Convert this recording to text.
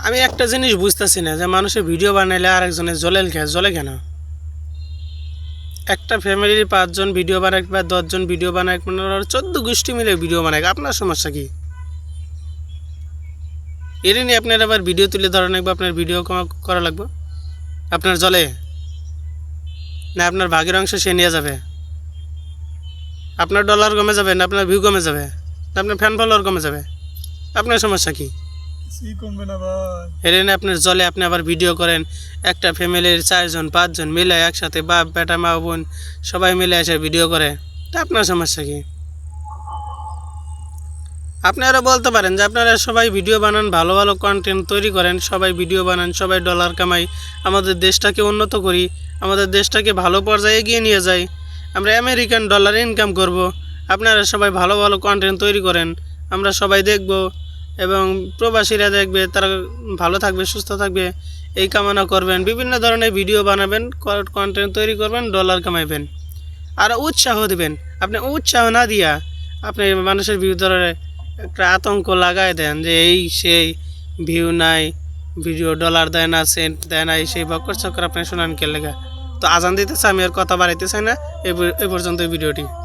আমি একটা জিনিস বুঝতেছি না যে মানুষের ভিডিও বানাইলে আরেকজনের জ্বলে কেন? একটা ফ্যামিলির 5 জন ভিডিও বানায় বা 10 জন ভিডিও বানায়, 14 গোষ্ঠী মিলে ভিডিও বানায়, আপনার সমস্যা কি? এর নিয়ে আপনার আবার ভিডিও তুলে ধরা লাগবে, আপনার ভিডিও করা লাগবে? আপনার জ্বলে না আপনার ভাগের অংশ সে নিয়ে যাবে? আপনার ডলার কমে যাবে না আপনার ভিউ কমে যাবে না আপনার ফ্যান ফলোয়ার কমে যাবে? আপনার সমস্যা কি? কমবে না ভাই। এর নিয়ে আপনার জ্বলে আপনি আবার ভিডিও করেন, একটা ফ্যামিলির 4 জন 5 জন মিলে একসাথে, বাপ বেটা মা বোন সবাই মিলে এসে ভিডিও করে, তা আপনার সমস্যা কি? আপনারা বলতে পারেন যে আপনারা সবাই ভিডিও বানান, ভালো ভালো কন্টেন্ট তৈরি করেন, সবাই ভিডিও বানান, সবাই ডলার কামাই, আমাদের দেশটাকে উন্নত করি, আমাদের দেশটাকে ভালো পর্যায়ে এগিয়ে নিয়ে যাই, আমরা আমেরিকান ডলার ইনকাম করব। আপনারা সবাই ভালো ভালো কন্টেন্ট তৈরি করেন, আমরা সবাই দেখব এবং প্রবাসীরা দেখবে, তারা ভালো থাকবে, সুস্থ থাকবে, এই কামনা করবেন। বিভিন্ন ধরনের ভিডিও বানাবেন, কন্টেন্ট তৈরি করবেন, ডলার কামাইবেন আর উৎসাহ দেবেন। আপনি উৎসাহ না দিয়া আপনি মানুষের ভিতরে একটা আতঙ্ক লাগাই দেন যে এই সেই ভিউ নাই, ভিডিও ডলার দেয় না, সেন্ট দেয় না, সেই বক্কর চক্কর আপনি শোনান কে লেগা? তো আজান দিতেছে, আমি আর কথা বাড়াইতে চাই না। এই পর্যন্ত ভিডিওটি।